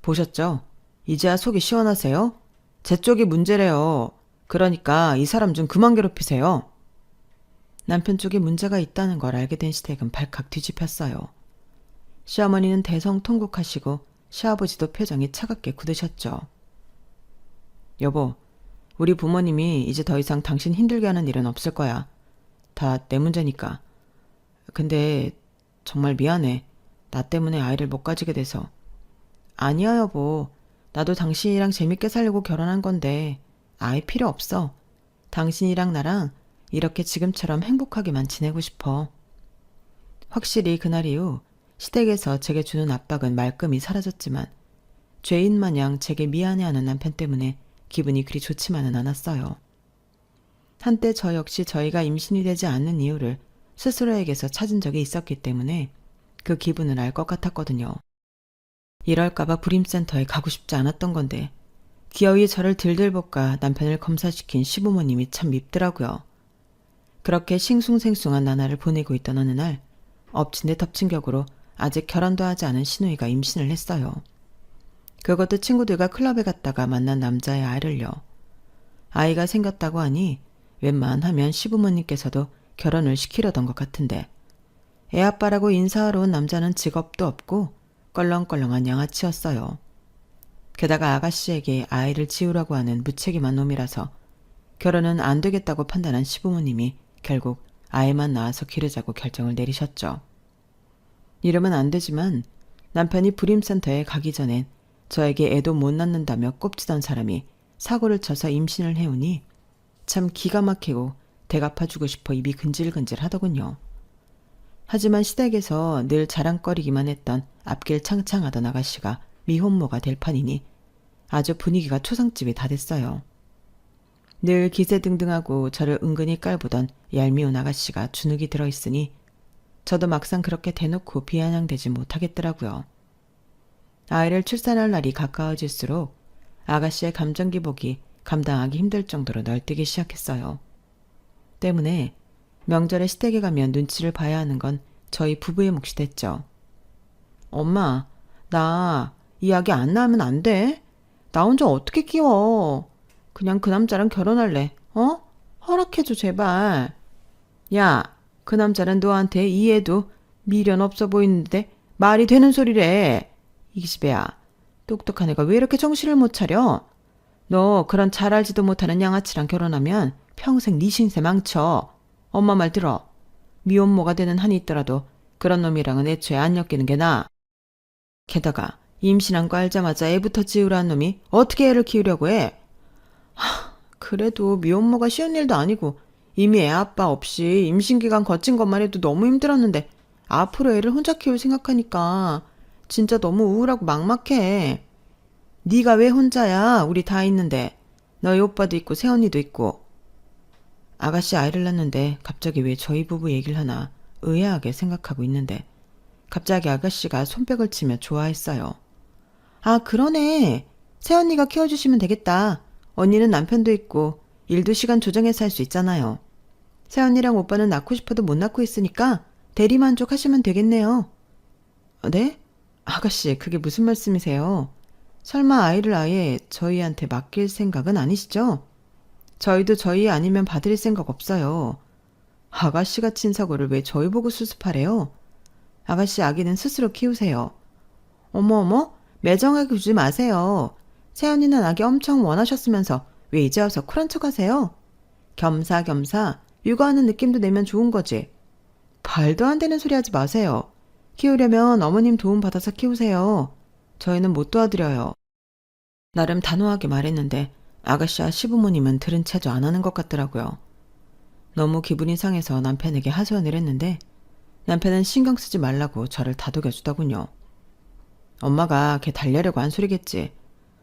Speaker 1: 보셨죠? 이제야 속이 시원하세요? 제 쪽이 문제래요. 그러니까 이 사람 좀 그만 괴롭히세요. 남편 쪽에 문제가 있다는 걸 알게 된 시댁은 발칵 뒤집혔어요. 시어머니는 대성통곡하시고 시아버지도 표정이 차갑게 굳으셨죠. 여보, 우리 부모님이 이제 더 이상 당신 힘들게 하는 일은 없을 거야. 다 내 문제니까. 근데 정말 미안해. 나 때문에 아이를 못 가지게 돼서. 아니야 여보. 나도 당신이랑 재밌게 살려고 결혼한 건데 아이 필요 없어. 당신이랑 나랑 이렇게 지금처럼 행복하게만 지내고 싶어. 확실히 그날 이후 시댁에서 제게 주는 압박은 말끔히 사라졌지만 죄인 마냥 제게 미안해하는 남편 때문에 기분이 그리 좋지만은 않았어요. 한때 저 역시 저희가 임신이 되지 않는 이유를 스스로에게서 찾은 적이 있었기 때문에 그 기분을 알 것 같았거든요. 이럴까봐 불임센터에 가고 싶지 않았던 건데 기어이 저를 들들 볶아 남편을 검사시킨 시부모님이 참 밉더라고요. 그렇게 싱숭생숭한 나날을 보내고 있던 어느 날 엎친 데 덮친 격으로 아직 결혼도 하지 않은 시누이가 임신을 했어요. 그것도 친구들과 클럽에 갔다가 만난 남자의 아이를요. 아이가 생겼다고 하니 웬만하면 시부모님께서도 결혼을 시키려던 것 같은데 애아빠라고 인사하러 온 남자는 직업도 없고 껄렁껄렁한 양아치였어요. 게다가 아가씨에게 아이를 지우라고 하는 무책임한 놈이라서 결혼은 안 되겠다고 판단한 시부모님이 결국 아이만 낳아서 기르자고 결정을 내리셨죠. 이러면 안 되지만 남편이 불임센터에 가기 전엔 저에게 애도 못 낳는다며 꼽지던 사람이 사고를 쳐서 임신을 해오니 참 기가 막히고 대갚아주고 싶어 입이 근질근질 하더군요. 하지만 시댁에서 늘 자랑거리기만 했던 앞길 창창하던 아가씨가 미혼모가 될 판이니 아주 분위기가 초상집이 다 됐어요. 늘 기세등등하고 저를 은근히 깔보던 얄미운 아가씨가 주눅이 들어있으니 저도 막상 그렇게 대놓고 비아냥대지 못하겠더라고요. 아이를 출산할 날이 가까워질수록 아가씨의 감정 기복이 감당하기 힘들 정도로 널뛰기 시작했어요. 때문에 명절에 시댁에 가면 눈치를 봐야 하는 건 저희 부부의 몫이 됐죠. 엄마, 나 이야기 안 나오면 안 돼? 나 혼자 어떻게 끼워? 그냥 그 남자랑 결혼할래. 어? 허락해줘 제발. 야, 그 남자는 너한테 이해도 미련 없어 보이는데 말이 되는 소리래. 이 기집애야, 똑똑한 애가 왜 이렇게 정신을 못 차려? 너 그런 잘 알지도 못하는 양아치랑 결혼하면 평생 네 신세 망쳐. 엄마 말 들어. 미혼모가 되는 한이 있더라도 그런 놈이랑은 애초에 안 엮이는 게 나아. 게다가 임신한 거 알자마자 애부터 지우라는 놈이 어떻게 애를 키우려고 해? 그래도 미혼모가 쉬운 일도 아니고 이미 애 아빠 없이 임신기간 거친 것만 해도 너무 힘들었는데 앞으로 애를 혼자 키울 생각하니까 진짜 너무 우울하고 막막해. 네가 왜 혼자야? 우리 다 있는데. 너희 오빠도 있고 새언니도 있고. 아가씨 아이를 낳는데 갑자기 왜 저희 부부 얘기를 하나 의아하게 생각하고 있는데 갑자기 아가씨가 손뼉을 치며 좋아했어요. 아, 그러네. 새언니가 키워주시면 되겠다. 언니는 남편도 있고 일도 시간 조정해서 할 수 있잖아요. 새언니랑 오빠는 낳고 싶어도 못 낳고 있으니까 대리만족 하시면 되겠네요. 네? 아가씨, 그게 무슨 말씀이세요? 설마 아이를 아예 저희한테 맡길 생각은 아니시죠? 저희도 저희 아니면 봐드릴 생각 없어요. 아가씨가 친 사고를 왜 저희 보고 수습하래요? 아가씨 아기는 스스로 키우세요. 어머, 매정하게 굴지 마세요. 새언니는 아기 엄청 원하셨으면서 왜 이제 와서 쿨한 척 하세요? 겸사겸사 육아하는 느낌도 내면 좋은 거지. 말도 안 되는 소리 하지 마세요. 키우려면 어머님 도움 받아서 키우세요. 저희는 못 도와드려요. 나름 단호하게 말했는데 아가씨와 시부모님은 들은 채도 안 하는 것 같더라고요. 너무 기분이 상해서 남편에게 하소연을 했는데 남편은 신경 쓰지 말라고 저를 다독여주더군요. 엄마가 걔 달래려고 한 소리겠지.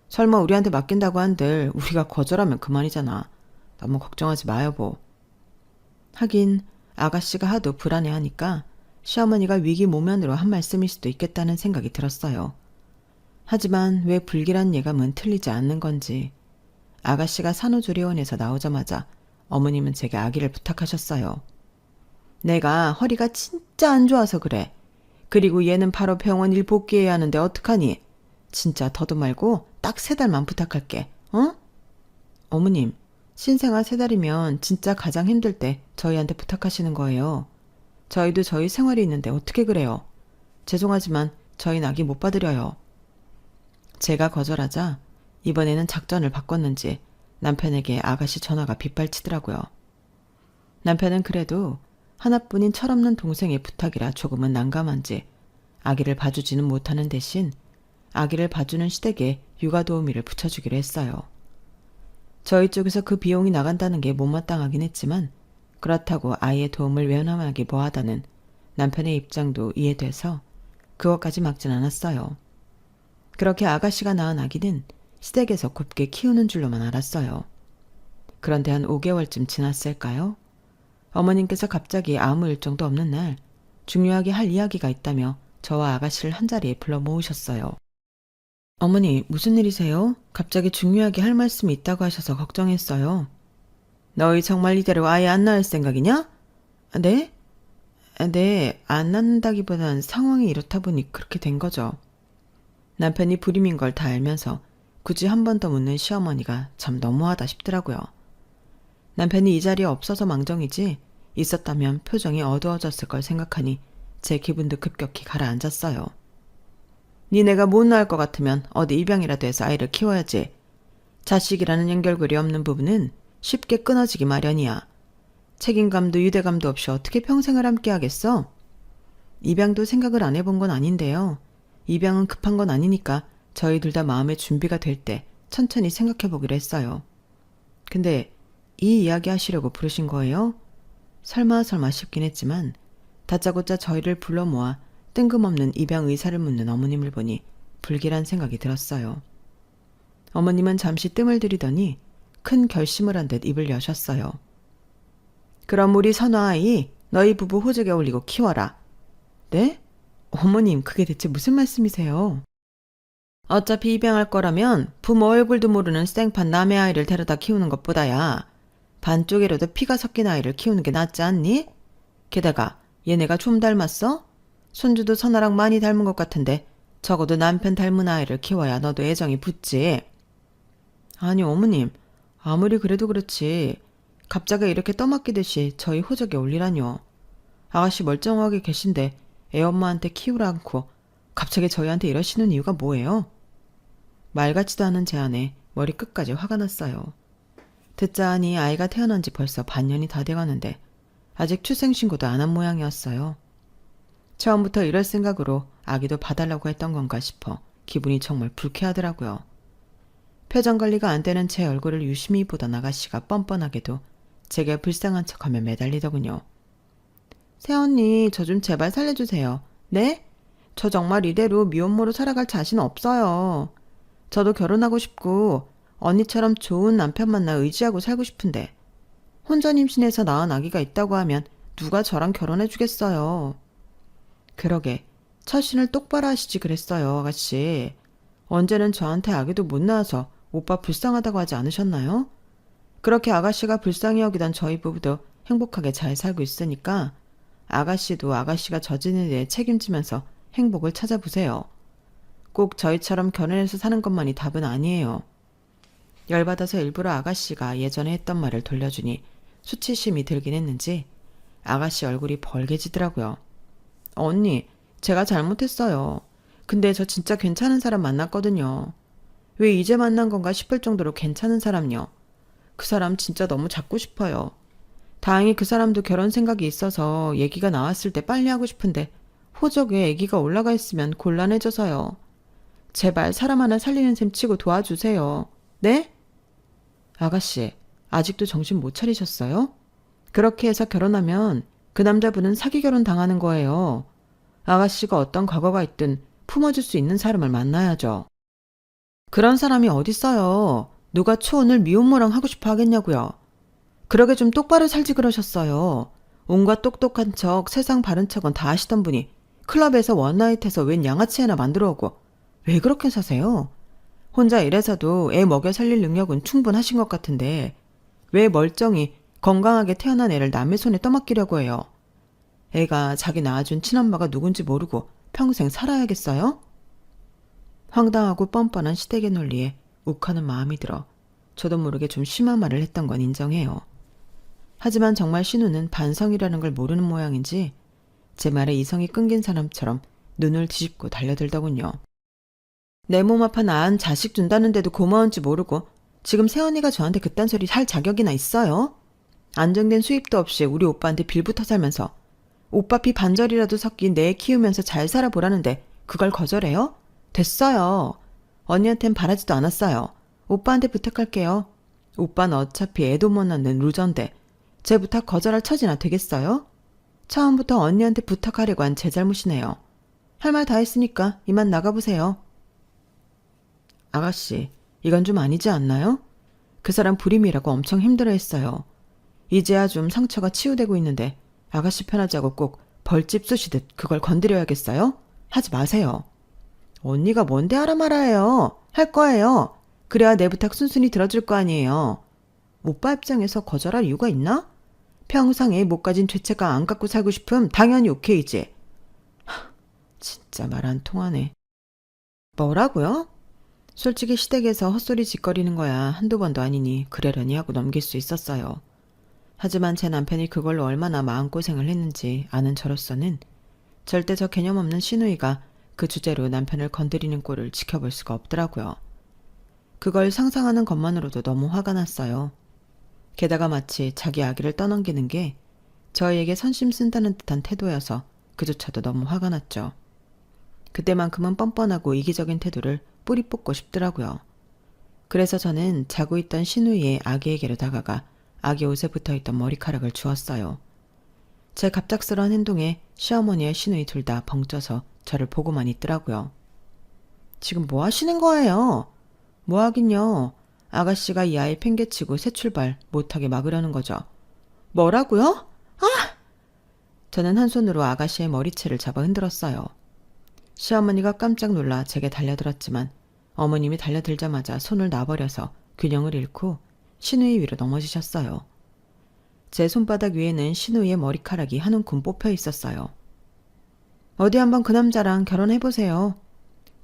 Speaker 1: 설마 우리한테 맡긴다고 한들 우리가 거절하면 그만이잖아. 너무 걱정하지 마 여보. 하긴 아가씨가 하도 불안해하니까 시어머니가 위기 모면으로 한 말씀일 수도 있겠다는 생각이 들었어요. 하지만 왜 불길한 예감은 틀리지 않는 건지 아가씨가 산후조리원에서 나오자마자 어머님은 제게 아기를 부탁하셨어요. 내가 허리가 진짜 안 좋아서 그래. 그리고 얘는 바로 병원 일 복귀해야 하는데 어떡하니? 진짜 더도 말고 딱 3달만 부탁할게. 어? 어머님, 신생아 3달이면 진짜 가장 힘들 때 저희한테 부탁하시는 거예요. 저희도 저희 생활이 있는데 어떻게 그래요? 죄송하지만 저희는 아기 못 받으려요. 제가 거절하자 이번에는 작전을 바꿨는지 남편에게 아가씨 전화가 빗발치더라고요. 남편은 그래도 하나뿐인 철없는 동생의 부탁이라 조금은 난감한지 아기를 봐주지는 못하는 대신 아기를 봐주는 시댁에 육아 도우미를 붙여주기로 했어요. 저희 쪽에서 그 비용이 나간다는 게 못마땅하긴 했지만 그렇다고 아이의 도움을 외면하기 뭐하다는 남편의 입장도 이해돼서 그것까지 막진 않았어요. 그렇게 아가씨가 낳은 아기는 시댁에서 곱게 키우는 줄로만 알았어요. 그런데 한 5개월쯤 지났을까요? 어머님께서 갑자기 아무 일정도 없는 날 중요하게 할 이야기가 있다며 저와 아가씨를 한자리에 불러 모으셨어요. 어머니, 무슨 일이세요? 갑자기 중요하게 할 말씀이 있다고 하셔서 걱정했어요. 너희 정말 이대로 아예 안 낳을 생각이냐? 네? 네, 안 낳는다기보단 상황이 이렇다 보니 그렇게 된 거죠. 남편이 불임인 걸 다 알면서 굳이 한 번 더 묻는 시어머니가 참 너무하다 싶더라고요. 남편이 이 자리에 없어서 망정이지 있었다면 표정이 어두워졌을 걸 생각하니 제 기분도 급격히 가라앉았어요. 니네가 못 낳을 것 같으면 어디 입양이라도 해서 아이를 키워야지. 자식이라는 연결고리 없는 부부는 쉽게 끊어지기 마련이야. 책임감도 유대감도 없이 어떻게 평생을 함께 하겠어? 입양도 생각을 안 해본 건 아닌데요. 입양은 급한 건 아니니까 저희 둘 다 마음의 준비가 될 때 천천히 생각해 보기로 했어요. 근데 이 이야기 하시려고 부르신 거예요? 설마 싶긴 했지만 다짜고짜 저희를 불러 모아 뜬금없는 입양 의사를 묻는 어머님을 보니 불길한 생각이 들었어요. 어머님은 잠시 뜸을 들이더니 큰 결심을 한 듯 입을 여셨어요. 그럼 우리 선화아이 너희 부부 호적에 올리고 키워라. 네? 어머님, 그게 대체 무슨 말씀이세요? 어차피 입양할 거라면 부모 얼굴도 모르는 생판 남의 아이를 데려다 키우는 것보다야 반쪽이라도 피가 섞인 아이를 키우는 게 낫지 않니? 게다가 얘네가 좀 닮았어? 손주도 선아랑 많이 닮은 것 같은데 적어도 남편 닮은 아이를 키워야 너도 애정이 붙지. 아니 어머님, 아무리 그래도 그렇지 갑자기 이렇게 떠맡기듯이 저희 호적에 올리라뇨. 아가씨 멀쩡하게 계신데 애엄마한테 키우라 않고 갑자기 저희한테 이러시는 이유가 뭐예요? 말 같지도 않은 제안에 머리 끝까지 화가 났어요. 듣자 하니 아이가 태어난 지 벌써 반년이 다 돼가는데 아직 출생신고도 안 한 모양이었어요. 처음부터 이럴 생각으로 아기도 봐달라고 했던 건가 싶어 기분이 정말 불쾌하더라고요. 표정 관리가 안 되는 제 얼굴을 유심히 보던 아가씨가 뻔뻔하게도 제게 불쌍한 척하며 매달리더군요. 새언니, 저 좀 제발 살려주세요. 네? 저 정말 이대로 미혼모로 살아갈 자신 없어요. 저도 결혼하고 싶고 언니처럼 좋은 남편 만나 의지하고 살고 싶은데 혼전 임신해서 낳은 아기가 있다고 하면 누가 저랑 결혼해 주겠어요. 그러게 처신을 똑바로 하시지 그랬어요, 아가씨. 언제는 저한테 아기도 못 낳아서 오빠 불쌍하다고 하지 않으셨나요? 그렇게 아가씨가 불쌍히 여기던 저희 부부도 행복하게 잘 살고 있으니까 아가씨도 아가씨가 젖은 일에 대해 책임지면서 행복을 찾아보세요. 꼭 저희처럼 결혼해서 사는 것만이 답은 아니에요. 열받아서 일부러 아가씨가 예전에 했던 말을 돌려주니 수치심이 들긴 했는지 아가씨 얼굴이 벌개지더라고요. 언니, 제가 잘못했어요. 근데 저 진짜 괜찮은 사람 만났거든요. 왜 이제 만난 건가 싶을 정도로 괜찮은 사람요. 그 사람 진짜 너무 잡고 싶어요. 다행히 그 사람도 결혼 생각이 있어서 얘기가 나왔을 때 빨리 하고 싶은데 호적에 얘기가 올라가 있으면 곤란해져서요. 제발 사람 하나 살리는 셈 치고 도와주세요. 네? 아가씨, 아직도 정신 못 차리셨어요? 그렇게 해서 결혼하면 그 남자분은 사기 결혼 당하는 거예요. 아가씨가 어떤 과거가 있든 품어줄 수 있는 사람을 만나야죠. 그런 사람이 어딨어요. 누가 초혼을 미혼모랑 하고 싶어 하겠냐고요. 그러게 좀 똑바로 살지 그러셨어요. 온갖 똑똑한 척, 세상 바른 척은 다 하시던 분이 클럽에서 원나잇해서 웬 양아치 하나 만들어 오고 왜 그렇게 사세요? 혼자 일해서도 애 먹여 살릴 능력은 충분하신 것 같은데 왜 멀쩡히 건강하게 태어난 애를 남의 손에 떠맡기려고 해요? 애가 자기 낳아준 친엄마가 누군지 모르고 평생 살아야겠어요? 황당하고 뻔뻔한 시댁의 논리에 욱하는 마음이 들어 저도 모르게 좀 심한 말을 했던 건 인정해요. 하지만 정말 신우는 반성이라는 걸 모르는 모양인지 제 말에 이성이 끊긴 사람처럼 눈을 뒤집고 달려들더군요. 내 몸 아파 낳은 자식 준다는데도 고마운지 모르고 지금 새언니가 저한테 그딴 소리 할 자격이나 있어요? 안정된 수입도 없이 우리 오빠한테 빌붙어 살면서 오빠 피 반절이라도 섞인 내 키우면서 잘 살아보라는데 그걸 거절해요? 됐어요. 언니한텐 바라지도 않았어요. 오빠한테 부탁할게요. 오빠는 어차피 애도 못 낳는 루저인데 제 부탁 거절할 처지나 되겠어요? 처음부터 언니한테 부탁하려고 한 제 잘못이네요. 할 말 다 했으니까 이만 나가보세요. 아가씨, 이건 좀 아니지 않나요? 그 사람 불임이라고 엄청 힘들어했어요. 이제야 좀 상처가 치유되고 있는데 아가씨 편하자고 꼭 벌집 쑤시듯 그걸 건드려야겠어요? 하지 마세요. 언니가 뭔데 하라 말아요. 할 거예요. 그래야 내 부탁 순순히 들어줄 거 아니에요. 오빠 입장에서 거절할 이유가 있나? 평상에 못 가진 죄책감 안 갖고 살고 싶음 당연히 오케이지. 진짜 말 안 통하네. 뭐라고요? 솔직히 시댁에서 헛소리 짓거리는 거야 한두 번도 아니니 그러려니 하고 넘길 수 있었어요. 하지만 제 남편이 그걸로 얼마나 마음고생을 했는지 아는 저로서는 절대 저 개념 없는 시누이가 그 주제로 남편을 건드리는 꼴을 지켜볼 수가 없더라고요. 그걸 상상하는 것만으로도 너무 화가 났어요. 게다가 마치 자기 아기를 떠넘기는 게 저희에게 선심 쓴다는 듯한 태도여서 그조차도 너무 화가 났죠. 그때만큼은 뻔뻔하고 이기적인 태도를 뿌리 뽑고 싶더라고요. 그래서 저는 자고 있던 시누이의 아기에게로 다가가 아기 옷에 붙어있던 머리카락을 주었어요. 제 갑작스러운 행동에 시어머니와 시누이 둘 다 벙쪄서 저를 보고만 있더라고요. 지금 뭐 하시는 거예요? 뭐 하긴요. 아가씨가 이 아이 팽개치고 새 출발 못하게 막으려는 거죠. 뭐라고요? 아! 저는 한 손으로 아가씨의 머리채를 잡아 흔들었어요. 시어머니가 깜짝 놀라 제게 달려들었지만 어머님이 달려들자마자 손을 놔버려서 균형을 잃고 시누이 위로 넘어지셨어요. 제 손바닥 위에는 시누이의 머리카락이 한 움큼 뽑혀 있었어요. 어디 한번 그 남자랑 결혼해보세요.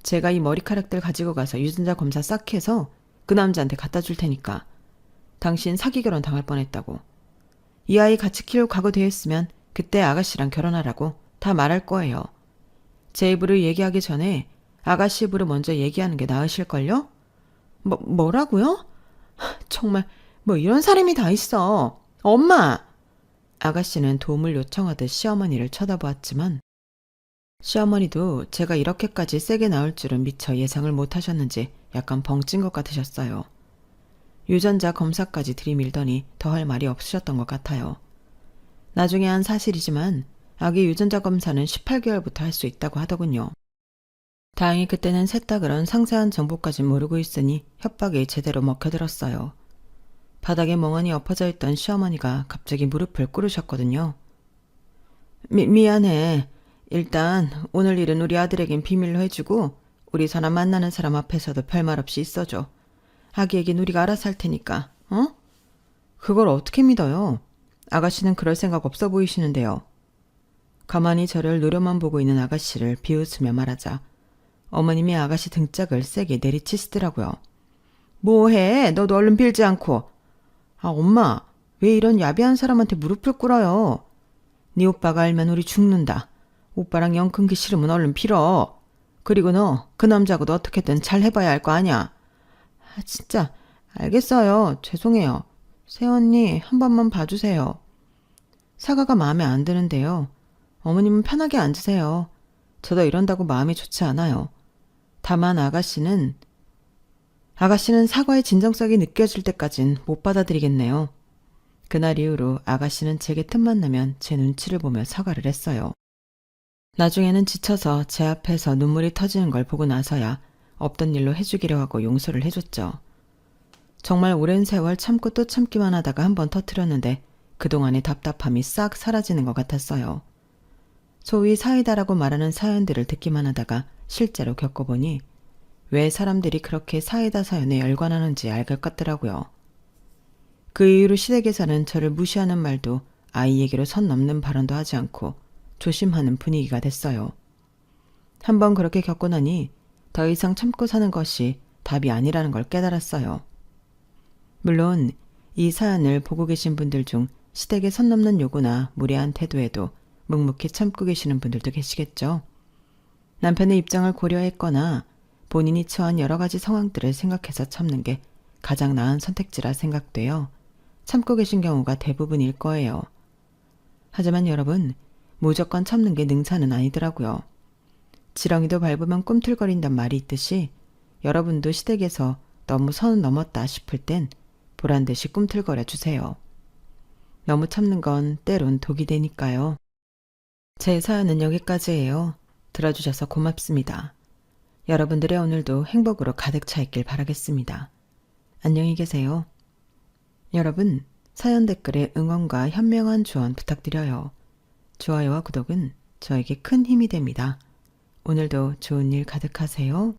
Speaker 1: 제가 이 머리카락들 가지고 가서 유전자 검사 싹 해서 그 남자한테 갖다 줄 테니까. 당신 사기 결혼 당할 뻔했다고. 이 아이 같이 키울 각오 되었으면 그때 아가씨랑 결혼하라고 다 말할 거예요. 제 입으로 얘기하기 전에 아가씨 입으로 먼저 얘기하는 게 나으실걸요? 뭐라고요? 정말 뭐 이런 사람이 다 있어. 엄마! 아가씨는 도움을 요청하듯 시어머니를 쳐다보았지만 시어머니도 제가 이렇게까지 세게 나올 줄은 미처 예상을 못하셨는지 약간 벙찐 것 같으셨어요. 유전자 검사까지 들이밀더니 더할 말이 없으셨던 것 같아요. 나중에 한 사실이지만 아기 유전자 검사는 18개월부터 할 수 있다고 하더군요. 다행히 그때는 셋 다 그런 상세한 정보까지 모르고 있으니 협박이 제대로 먹혀들었어요. 바닥에 멍하니 엎어져 있던 시어머니가 갑자기 무릎을 꿇으셨거든요. 미안해. 일단 오늘 일은 우리 아들에겐 비밀로 해주고 우리 사람 만나는 사람 앞에서도 별말 없이 있어줘. 아기에겐 우리가 알아서 할 테니까. 어? 그걸 어떻게 믿어요? 아가씨는 그럴 생각 없어 보이시는데요. 가만히 저를 노려만 보고 있는 아가씨를 비웃으며 말하자 어머님이 아가씨 등짝을 세게 내리치시더라고요. 뭐해? 너도 얼른 빌지 않고. 아, 엄마, 왜 이런 야비한 사람한테 무릎을 꿇어요? 네 오빠가 알면 우리 죽는다. 오빠랑 영 끊기 싫으면 얼른 빌어. 그리고 너 그 남자하고도 어떻게든 잘 해봐야 할 거 아냐. 아, 진짜 알겠어요. 죄송해요. 새언니 한 번만 봐주세요. 사과가 마음에 안 드는데요. 어머님은 편하게 앉으세요. 저도 이런다고 마음이 좋지 않아요. 다만 아가씨는 사과의 진정성이 느껴질 때까진 못 받아들이겠네요. 그날 이후로 아가씨는 제게 틈만 나면 제 눈치를 보며 사과를 했어요. 나중에는 지쳐서 제 앞에서 눈물이 터지는 걸 보고 나서야 없던 일로 해주기로 하고 용서를 해줬죠. 정말 오랜 세월 참고 또 참기만 하다가 한번 터뜨렸는데 그동안의 답답함이 싹 사라지는 것 같았어요. 소위 사이다라고 말하는 사연들을 듣기만 하다가 실제로 겪어보니 왜 사람들이 그렇게 사이다 사연에 열광하는지 알 것 같더라고요. 그 이후로 시댁에서는 저를 무시하는 말도 아이에게로 선 넘는 발언도 하지 않고 조심하는 분위기가 됐어요. 한번 그렇게 겪고 나니 더 이상 참고 사는 것이 답이 아니라는 걸 깨달았어요. 물론 이 사연을 보고 계신 분들 중 시댁에 선 넘는 요구나 무례한 태도에도 묵묵히 참고 계시는 분들도 계시겠죠. 남편의 입장을 고려했거나 본인이 처한 여러 가지 상황들을 생각해서 참는 게 가장 나은 선택지라 생각돼요. 참고 계신 경우가 대부분일 거예요. 하지만 여러분, 무조건 참는 게 능사는 아니더라고요. 지렁이도 밟으면 꿈틀거린단 말이 있듯이 여러분도 시댁에서 너무 선 넘었다 싶을 땐 보란듯이 꿈틀거려 주세요. 너무 참는 건 때론 독이 되니까요. 제 사연은 여기까지예요. 들어주셔서 고맙습니다. 여러분들의 오늘도 행복으로 가득 차 있길 바라겠습니다. 안녕히 계세요. 여러분, 사연 댓글에 응원과 현명한 조언 부탁드려요. 좋아요와 구독은 저에게 큰 힘이 됩니다. 오늘도 좋은 일 가득하세요.